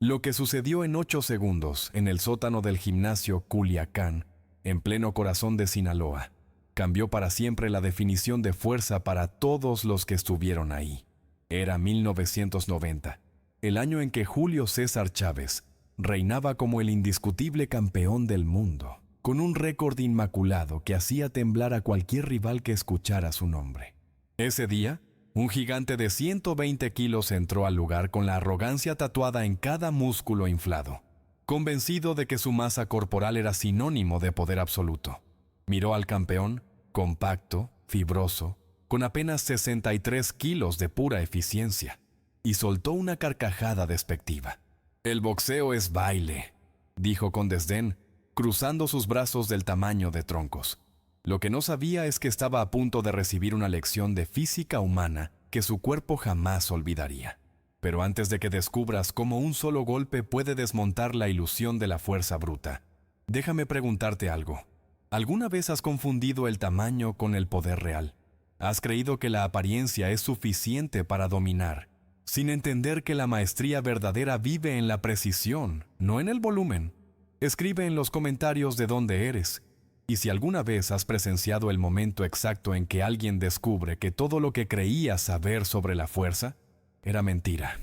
Lo que sucedió en 8 segundos en el sótano del gimnasio Culiacán, en pleno corazón de Sinaloa, cambió para siempre la definición de fuerza para todos los que estuvieron ahí. Era 1990, el año en que Julio César Chávez reinaba como el indiscutible campeón del mundo, con un récord inmaculado que hacía temblar a cualquier rival que escuchara su nombre. Ese día, un gigante de 120 kilos entró al lugar con la arrogancia tatuada en cada músculo inflado, convencido de que su masa corporal era sinónimo de poder absoluto. Miró al campeón, compacto, fibroso, con apenas 63 kilos de pura eficiencia, y soltó una carcajada despectiva. «El boxeo es baile», dijo con desdén, cruzando sus brazos del tamaño de troncos. Lo que no sabía es que estaba a punto de recibir una lección de física humana que su cuerpo jamás olvidaría. Pero antes de que descubras cómo un solo golpe puede desmontar la ilusión de la fuerza bruta, déjame preguntarte algo. ¿Alguna vez has confundido el tamaño con el poder real? ¿Has creído que la apariencia es suficiente para dominar, sin entender que la maestría verdadera vive en la precisión, no en el volumen? Escribe en los comentarios de dónde eres. Y si alguna vez has presenciado el momento exacto en que alguien descubre que todo lo que creía saber sobre la fuerza era mentira.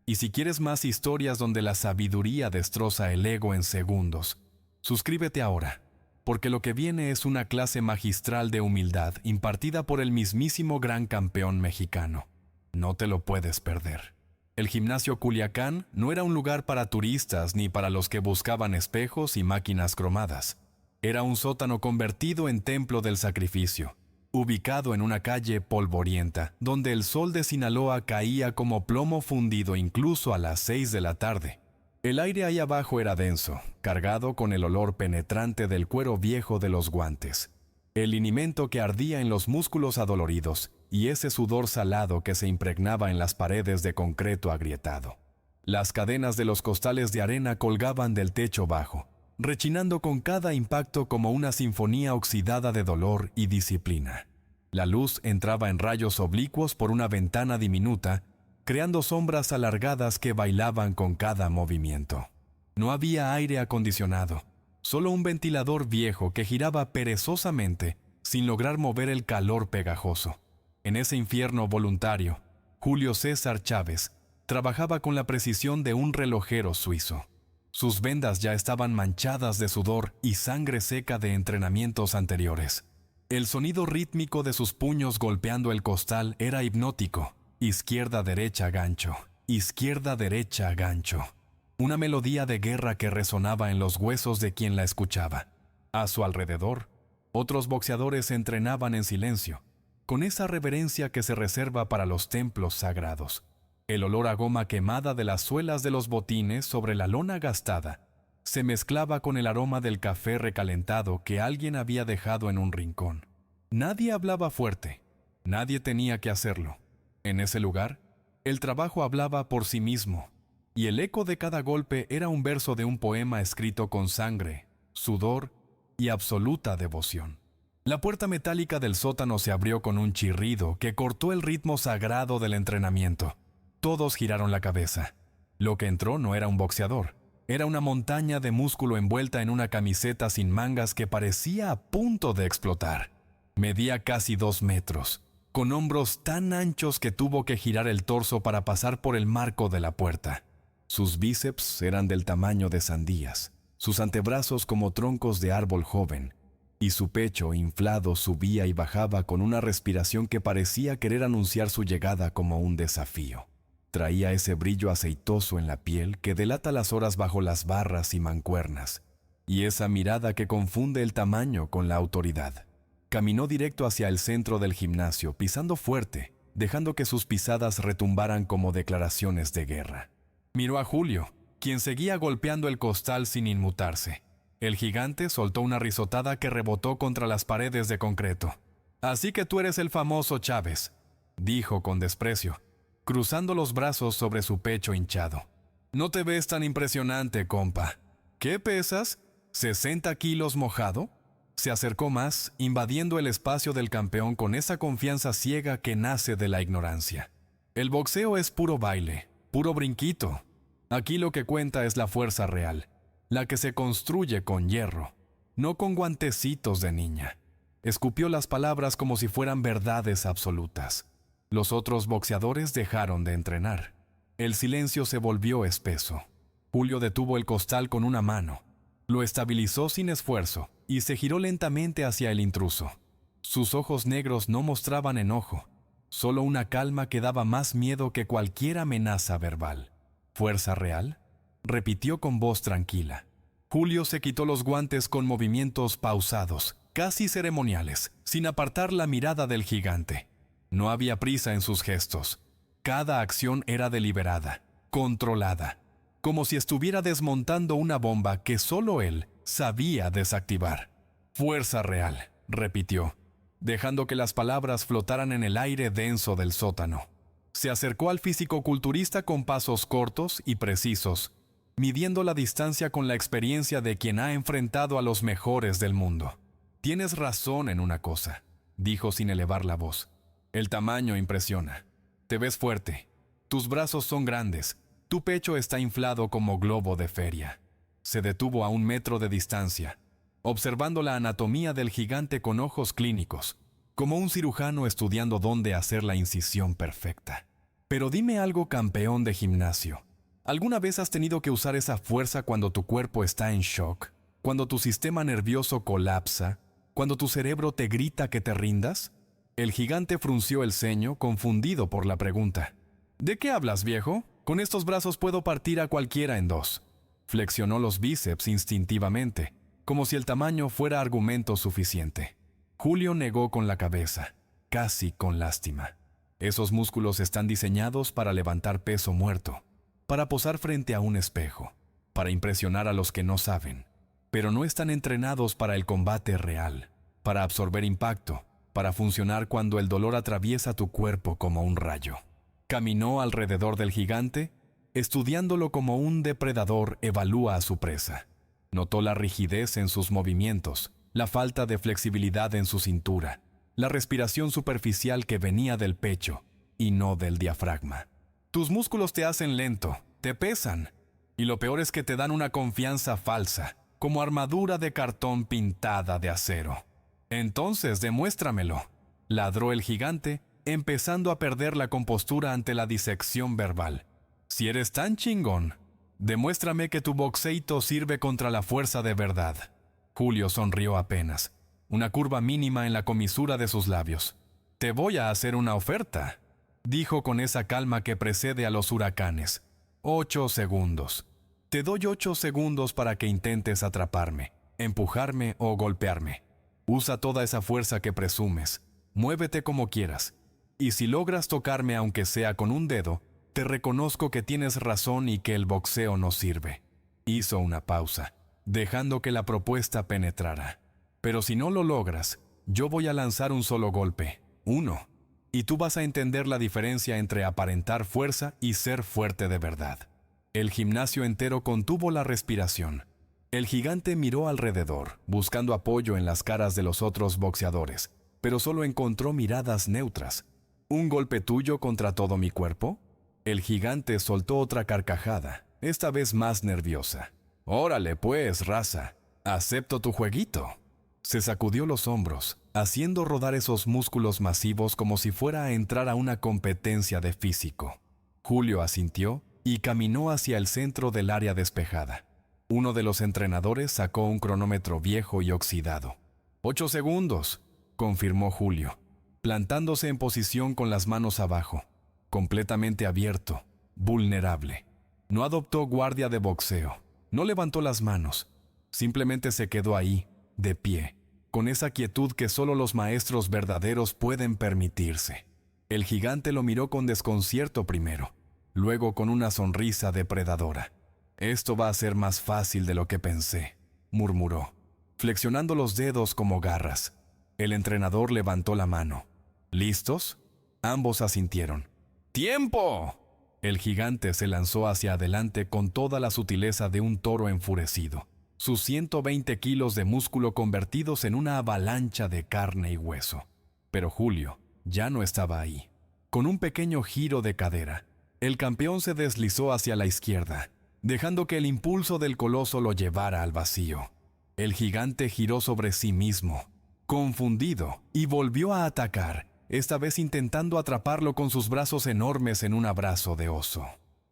Y si quieres más historias donde la sabiduría destroza el ego en segundos, suscríbete ahora, porque lo que viene es una clase magistral de humildad impartida por el mismísimo gran campeón mexicano. No te lo puedes perder. El gimnasio Culiacán no era un lugar para turistas ni para los que buscaban espejos y máquinas cromadas. Era un sótano convertido en templo del sacrificio, ubicado en una calle polvorienta, donde el sol de Sinaloa caía como plomo fundido incluso a las 6 de la tarde. El aire ahí abajo era denso, cargado con el olor penetrante del cuero viejo de los guantes, el linimento que ardía en los músculos adoloridos y ese sudor salado que se impregnaba en las paredes de concreto agrietado. Las cadenas de los costales de arena colgaban del techo bajo, rechinando con cada impacto como una sinfonía oxidada de dolor y disciplina. La luz entraba en rayos oblicuos por una ventana diminuta, creando sombras alargadas que bailaban con cada movimiento. No había aire acondicionado, solo un ventilador viejo que giraba perezosamente sin lograr mover el calor pegajoso. En ese infierno voluntario, Julio César Chávez trabajaba con la precisión de un relojero suizo. Sus vendas ya estaban manchadas de sudor y sangre seca de entrenamientos anteriores. El sonido rítmico de sus puños golpeando el costal era hipnótico. Izquierda-derecha gancho, izquierda-derecha gancho. Una melodía de guerra que resonaba en los huesos de quien la escuchaba. A su alrededor, otros boxeadores entrenaban en silencio, con esa reverencia que se reserva para los templos sagrados. El olor a goma quemada de las suelas de los botines sobre la lona gastada se mezclaba con el aroma del café recalentado que alguien había dejado en un rincón. Nadie hablaba fuerte, nadie tenía que hacerlo. En ese lugar, el trabajo hablaba por sí mismo, y el eco de cada golpe era un verso de un poema escrito con sangre, sudor y absoluta devoción. La puerta metálica del sótano se abrió con un chirrido que cortó el ritmo sagrado del entrenamiento. Todos giraron la cabeza. Lo que entró no era un boxeador, era una montaña de músculo envuelta en una camiseta sin mangas que parecía a punto de explotar. Medía casi 2 metros, con hombros tan anchos que tuvo que girar el torso para pasar por el marco de la puerta. Sus bíceps eran del tamaño de sandías, sus antebrazos como troncos de árbol joven, y su pecho inflado subía y bajaba con una respiración que parecía querer anunciar su llegada como un desafío. Traía ese brillo aceitoso en la piel que delata las horas bajo las barras y mancuernas, y esa mirada que confunde el tamaño con la autoridad. Caminó directo hacia el centro del gimnasio, pisando fuerte, dejando que sus pisadas retumbaran como declaraciones de guerra. Miró a Julio, quien seguía golpeando el costal sin inmutarse. El gigante soltó una risotada que rebotó contra las paredes de concreto. «Así que tú eres el famoso Chávez», dijo con desprecio, cruzando los brazos sobre su pecho hinchado. «No te ves tan impresionante, compa. ¿Qué pesas? ¿60 kilos mojado?» Se acercó más, invadiendo el espacio del campeón con esa confianza ciega que nace de la ignorancia. «El boxeo es puro baile, puro brinquito. Aquí lo que cuenta es la fuerza real, la que se construye con hierro, no con guantecitos de niña. Escupió las palabras como si fueran verdades absolutas. Los otros boxeadores dejaron de entrenar. El silencio se volvió espeso. Julio detuvo el costal con una mano, lo estabilizó sin esfuerzo y se giró lentamente hacia el intruso. Sus ojos negros no mostraban enojo, solo una calma que daba más miedo que cualquier amenaza verbal. ¿Fuerza real?, repitió con voz tranquila. Julio se quitó los guantes con movimientos pausados, casi ceremoniales, sin apartar la mirada del gigante. No había prisa en sus gestos. Cada acción era deliberada, controlada, como si estuviera desmontando una bomba que solo él sabía desactivar. «Fuerza real», repitió, dejando que las palabras flotaran en el aire denso del sótano. Se acercó al fisicoculturista con pasos cortos y precisos, midiendo la distancia con la experiencia de quien ha enfrentado a los mejores del mundo. «Tienes razón en una cosa», dijo sin elevar la voz. «El tamaño impresiona. Te ves fuerte. Tus brazos son grandes. Tu pecho está inflado como globo de feria». Se detuvo a 1 metro de distancia, observando la anatomía del gigante con ojos clínicos, como un cirujano estudiando dónde hacer la incisión perfecta. «Pero dime algo, campeón de gimnasio. ¿Alguna vez has tenido que usar esa fuerza cuando tu cuerpo está en shock? ¿Cuando tu sistema nervioso colapsa? ¿Cuando tu cerebro te grita que te rindas?» El gigante frunció el ceño, confundido por la pregunta. «¿De qué hablas, viejo? Con estos brazos puedo partir a cualquiera en 2. Flexionó los bíceps instintivamente, como si el tamaño fuera argumento suficiente. Julio negó con la cabeza, casi con lástima. Esos músculos están diseñados para levantar peso muerto, para posar frente a un espejo, para impresionar a los que no saben, pero no están entrenados para el combate real, para absorber impacto, para funcionar cuando el dolor atraviesa tu cuerpo como un rayo». Caminó alrededor del gigante, estudiándolo como un depredador evalúa a su presa. Notó la rigidez en sus movimientos, la falta de flexibilidad en su cintura, la respiración superficial que venía del pecho y no del diafragma. «Tus músculos te hacen lento, te pesan, y lo peor es que te dan una confianza falsa, como armadura de cartón pintada de acero». «Entonces, demuéstramelo», ladró el gigante, empezando a perder la compostura ante la disección verbal. «Si eres tan chingón, demuéstrame que tu boxeito sirve contra la fuerza de verdad». Julio sonrió apenas, una curva mínima en la comisura de sus labios. «Te voy a hacer una oferta», dijo con esa calma que precede a los huracanes. 8 segundos. Te doy 8 segundos para que intentes atraparme, empujarme o golpearme. Usa toda esa fuerza que presumes. Muévete como quieras. Y si logras tocarme aunque sea con un dedo, te reconozco que tienes razón y que el boxeo no sirve. Hizo una pausa, dejando que la propuesta penetrara. «Pero si no lo logras, yo voy a lanzar un solo golpe, 1. Y tú vas a entender la diferencia entre aparentar fuerza y ser fuerte de verdad». El gimnasio entero contuvo la respiración. El gigante miró alrededor, buscando apoyo en las caras de los otros boxeadores, pero solo encontró miradas neutras. «¿Un golpe tuyo contra todo mi cuerpo?». El gigante soltó otra carcajada, esta vez más nerviosa. «Órale pues, raza, acepto tu jueguito». Se sacudió los hombros, haciendo rodar esos músculos masivos como si fuera a entrar a una competencia de físico. Julio asintió y caminó hacia el centro del área despejada. Uno de los entrenadores sacó un cronómetro viejo y oxidado. 8 segundos, confirmó Julio, plantándose en posición con las manos abajo, completamente abierto, vulnerable. No adoptó guardia de boxeo, no levantó las manos, simplemente se quedó ahí, de pie, con esa quietud que solo los maestros verdaderos pueden permitirse. El gigante lo miró con desconcierto primero, luego con una sonrisa depredadora. «Esto va a ser más fácil de lo que pensé», murmuró, flexionando los dedos como garras. El entrenador levantó la mano. «¿Listos?». Ambos asintieron. «¡Tiempo!». El gigante se lanzó hacia adelante con toda la sutileza de un toro enfurecido, sus 120 kilos de músculo convertidos en una avalancha de carne y hueso. Pero Julio ya no estaba ahí. Con un pequeño giro de cadera, el campeón se deslizó hacia la izquierda, dejando que el impulso del coloso lo llevara al vacío. El gigante giró sobre sí mismo, confundido, y volvió a atacar, esta vez intentando atraparlo con sus brazos enormes en un abrazo de oso.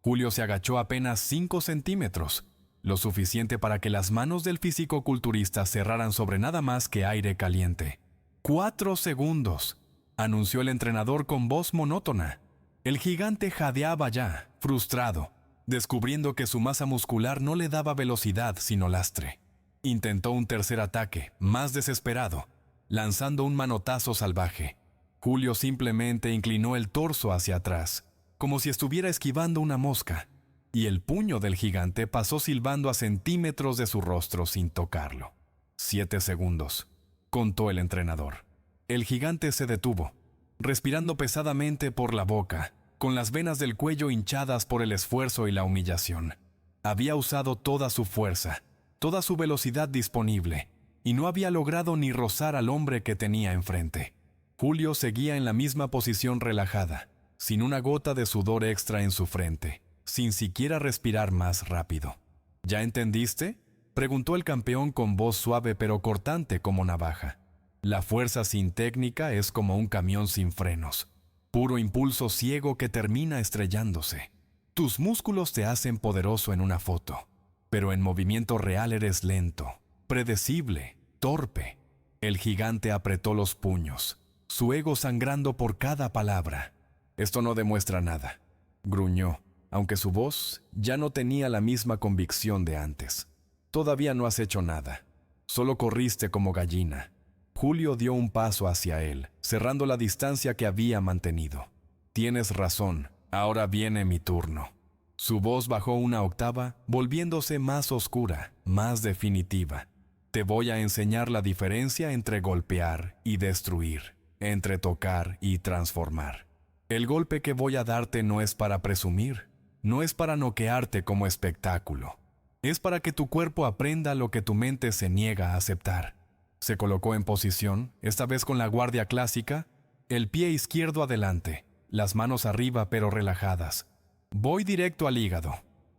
Julio se agachó apenas 5 centímetros, lo suficiente para que las manos del fisicoculturista cerraran sobre nada más que aire caliente. 4 segundos, anunció el entrenador con voz monótona. El gigante jadeaba ya, frustrado, descubriendo que su masa muscular no le daba velocidad sino lastre. Intentó un tercer ataque, más desesperado, lanzando un manotazo salvaje. Julio simplemente inclinó el torso hacia atrás, como si estuviera esquivando una mosca, y el puño del gigante pasó silbando a centímetros de su rostro sin tocarlo. 7 segundos, contó el entrenador. El gigante se detuvo, respirando pesadamente por la boca, con las venas del cuello hinchadas por el esfuerzo y la humillación. Había usado toda su fuerza, toda su velocidad disponible, y no había logrado ni rozar al hombre que tenía enfrente. Julio seguía en la misma posición relajada, sin una gota de sudor extra en su frente, sin siquiera respirar más rápido. ¿Ya entendiste?, preguntó el campeón con voz suave pero cortante como navaja. La fuerza sin técnica es como un camión sin frenos, puro impulso ciego que termina estrellándose. Tus músculos te hacen poderoso en una foto, pero en movimiento real eres lento, predecible, torpe. El gigante apretó los puños, su ego sangrando por cada palabra. Esto no demuestra nada, gruñó, aunque su voz ya no tenía la misma convicción de antes. Todavía no has hecho nada, solo corriste como gallina. Julio dio un paso hacia él, cerrando la distancia que había mantenido. Tienes razón, ahora viene mi turno. Su voz bajó una octava, volviéndose más oscura, más definitiva. Te voy a enseñar la diferencia entre golpear y destruir, entre tocar y transformar. El golpe que voy a darte no es para presumir, no es para noquearte como espectáculo. Es para que tu cuerpo aprenda lo que tu mente se niega a aceptar. Se colocó en posición, esta vez con la guardia clásica, el pie izquierdo adelante, las manos arriba pero relajadas. Voy directo al hígado.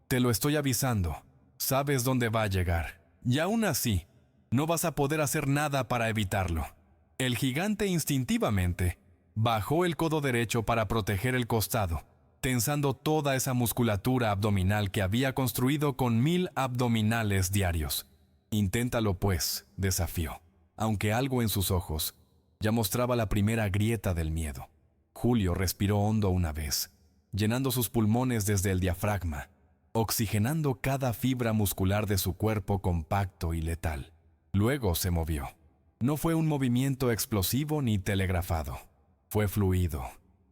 Te lo estoy avisando. Sabes dónde va a llegar. Y aún así, no vas a poder hacer nada para evitarlo. El gigante instintivamente bajó el codo derecho para proteger el costado, tensando toda esa musculatura abdominal que había construido con 1000 abdominales diarios. Inténtalo pues, desafió, aunque algo en sus ojos ya mostraba la primera grieta del miedo. Julio respiró hondo una vez, llenando sus pulmones desde el diafragma, oxigenando cada fibra muscular de su cuerpo compacto y letal. Luego se movió. No fue un movimiento explosivo ni telegrafado. Fue fluido,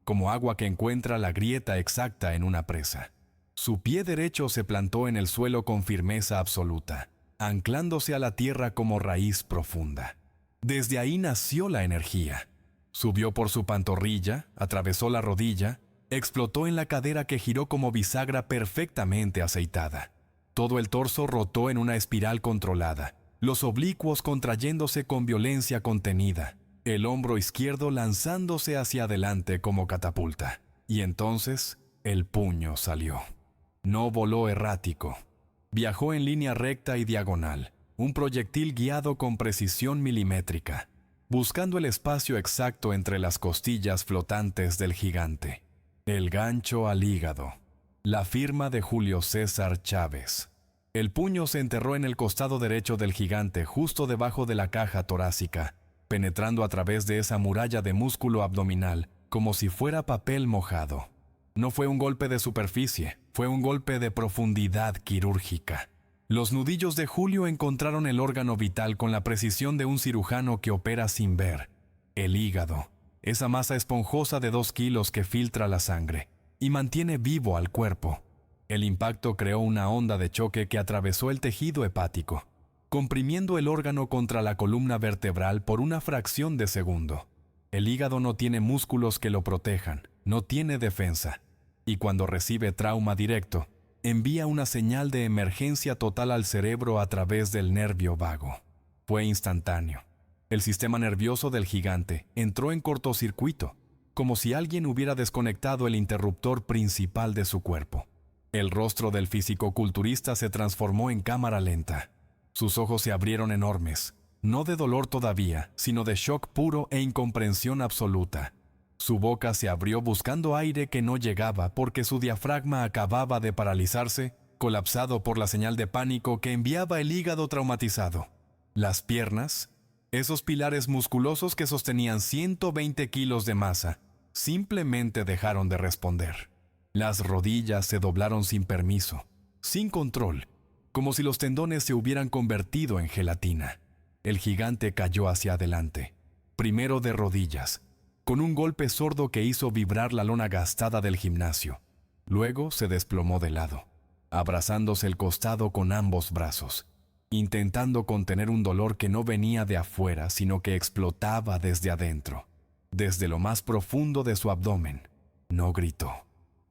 como agua que encuentra la grieta exacta en una presa. Su pie derecho se plantó en el suelo con firmeza absoluta, anclándose a la tierra como raíz profunda. Desde ahí nació la energía. Subió por su pantorrilla, atravesó la rodilla, explotó en la cadera que giró como bisagra perfectamente aceitada. Todo el torso rotó en una espiral controlada, los oblicuos contrayéndose con violencia contenida, el hombro izquierdo lanzándose hacia adelante como catapulta. Y entonces el puño salió. No voló errático. Viajó en línea recta y diagonal, un proyectil guiado con precisión milimétrica, buscando el espacio exacto entre las costillas flotantes del gigante. El gancho al hígado. La firma de Julio César Chávez. El puño se enterró en el costado derecho del gigante justo debajo de la caja torácica, penetrando a través de esa muralla de músculo abdominal como si fuera papel mojado. No fue un golpe de superficie, fue un golpe de profundidad quirúrgica. Los nudillos de Julio encontraron el órgano vital con la precisión de un cirujano que opera sin ver. El hígado, esa masa esponjosa de 2 kilos que filtra la sangre y mantiene vivo al cuerpo. El impacto creó una onda de choque que atravesó el tejido hepático, comprimiendo el órgano contra la columna vertebral por una fracción de segundo. El hígado no tiene músculos que lo protejan, no tiene defensa, y cuando recibe trauma directo, envía una señal de emergencia total al cerebro a través del nervio vago. Fue instantáneo. El sistema nervioso del gigante entró en cortocircuito, como si alguien hubiera desconectado el interruptor principal de su cuerpo. El rostro del fisicoculturista se transformó en cámara lenta. Sus ojos se abrieron enormes, no de dolor todavía, sino de shock puro e incomprensión absoluta. Su boca se abrió buscando aire que no llegaba porque su diafragma acababa de paralizarse, colapsado por la señal de pánico que enviaba el hígado traumatizado. Las piernas, esos pilares musculosos que sostenían 120 kilos de masa, simplemente dejaron de responder. Las rodillas se doblaron sin permiso, sin control, como si los tendones se hubieran convertido en gelatina. El gigante cayó hacia adelante, primero de rodillas, con un golpe sordo que hizo vibrar la lona gastada del gimnasio. Luego se desplomó de lado, abrazándose el costado con ambos brazos, intentando contener un dolor que no venía de afuera, sino que explotaba desde adentro, desde lo más profundo de su abdomen. No gritó,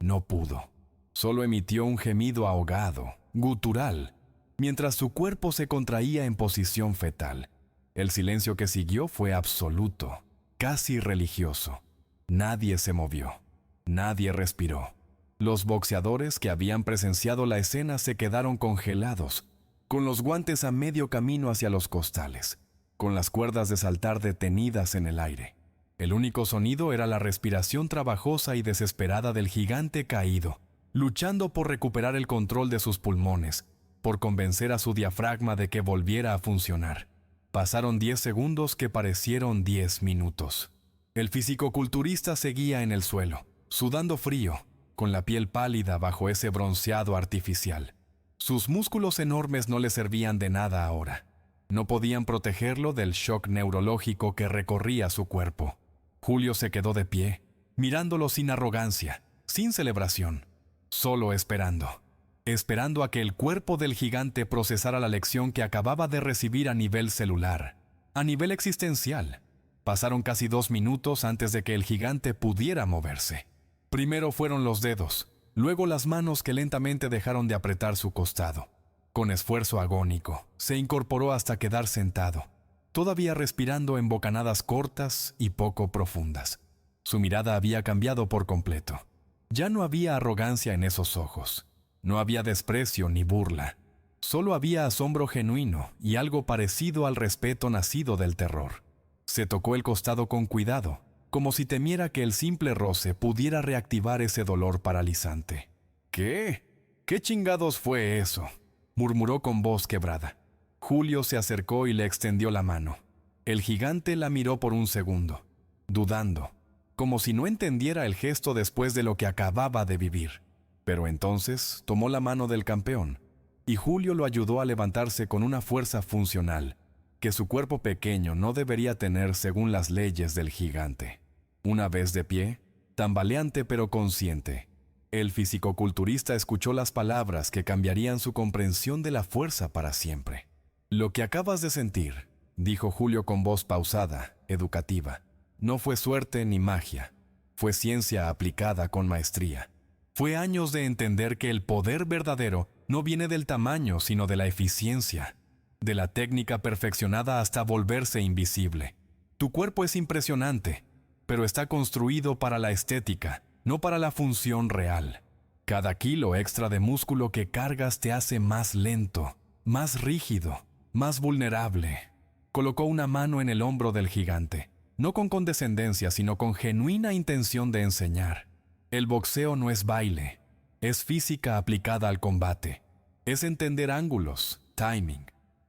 no pudo. Solo emitió un gemido ahogado, gutural, mientras su cuerpo se contraía en posición fetal. El silencio que siguió fue absoluto, casi religioso. Nadie se movió, nadie respiró. Los boxeadores que habían presenciado la escena se quedaron congelados, con los guantes a medio camino hacia los costales, con las cuerdas de saltar detenidas en el aire. El único sonido era la respiración trabajosa y desesperada del gigante caído, luchando por recuperar el control de sus pulmones, por convencer a su diafragma de que volviera a funcionar. Pasaron 10 segundos que parecieron 10 minutos. El fisicoculturista seguía en el suelo, sudando frío, con la piel pálida bajo ese bronceado artificial. Sus músculos enormes no le servían de nada ahora. No podían protegerlo del shock neurológico que recorría su cuerpo. Julio se quedó de pie, mirándolo sin arrogancia, sin celebración, solo esperando. Esperando a que el cuerpo del gigante procesara la lección que acababa de recibir a nivel celular, a nivel existencial. Pasaron casi 2 minutos antes de que el gigante pudiera moverse. Primero fueron los dedos, luego las manos que lentamente dejaron de apretar su costado. Con esfuerzo agónico, se incorporó hasta quedar sentado, todavía respirando en bocanadas cortas y poco profundas. Su mirada había cambiado por completo. Ya no había arrogancia en esos ojos. No había desprecio ni burla. Solo había asombro genuino y algo parecido al respeto nacido del terror. Se tocó el costado con cuidado, como si temiera que el simple roce pudiera reactivar ese dolor paralizante. ¿Qué? ¿Qué chingados fue eso?, murmuró con voz quebrada. Julio se acercó y le extendió la mano. El gigante la miró por un segundo, dudando, como si no entendiera el gesto después de lo que acababa de vivir. Pero entonces tomó la mano del campeón, y Julio lo ayudó a levantarse con una fuerza funcional que su cuerpo pequeño no debería tener según las leyes del gigante. Una vez de pie, tambaleante pero consciente, el fisicoculturista escuchó las palabras que cambiarían su comprensión de la fuerza para siempre. «Lo que acabas de sentir», dijo Julio con voz pausada, educativa, «no fue suerte ni magia, fue ciencia aplicada con maestría. Fue años de entender que el poder verdadero no viene del tamaño, sino de la eficiencia, de la técnica perfeccionada hasta volverse invisible. Tu cuerpo es impresionante, pero está construido para la estética, no para la función real. Cada kilo extra de músculo que cargas te hace más lento, más rígido, más vulnerable». Colocó una mano en el hombro del gigante, no con condescendencia, sino con genuina intención de enseñar. El boxeo no es baile, es física aplicada al combate. Es entender ángulos, timing,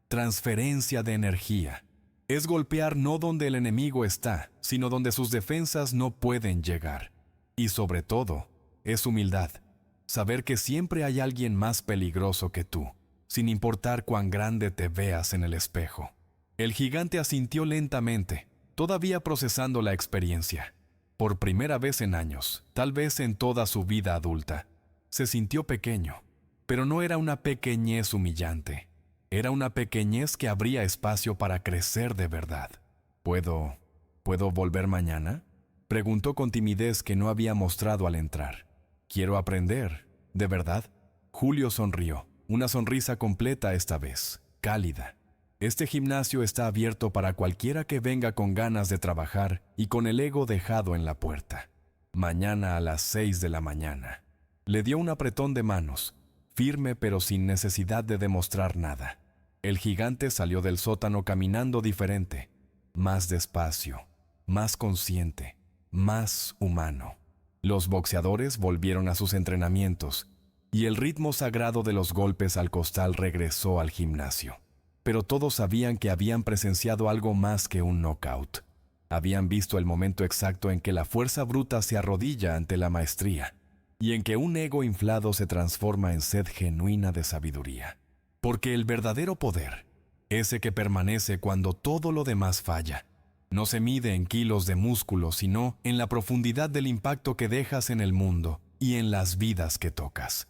transferencia de energía. Es golpear no donde el enemigo está, sino donde sus defensas no pueden llegar. Y sobre todo, es humildad. Saber que siempre hay alguien más peligroso que tú, sin importar cuán grande te veas en el espejo. El gigante asintió lentamente, todavía procesando la experiencia. Por primera vez en años, tal vez en toda su vida adulta, se sintió pequeño, pero no era una pequeñez humillante. Era una pequeñez que abría espacio para crecer de verdad. ¿Puedo volver mañana?, preguntó con timidez que no había mostrado al entrar. «Quiero aprender, ¿de verdad?». Julio sonrió, una sonrisa completa esta vez, cálida. «Este gimnasio está abierto para cualquiera que venga con ganas de trabajar y con el ego dejado en la puerta. Mañana a las 6 de la mañana». Le dio un apretón de manos, firme pero sin necesidad de demostrar nada. El gigante salió del sótano caminando diferente, más despacio, más consciente, más humano. Los boxeadores volvieron a sus entrenamientos y el ritmo sagrado de los golpes al costal regresó al gimnasio. Pero todos sabían que habían presenciado algo más que un knockout. Habían visto el momento exacto en que la fuerza bruta se arrodilla ante la maestría y en que un ego inflado se transforma en sed genuina de sabiduría. Porque el verdadero poder, ese que permanece cuando todo lo demás falla, no se mide en kilos de músculo, sino en la profundidad del impacto que dejas en el mundo y en las vidas que tocas.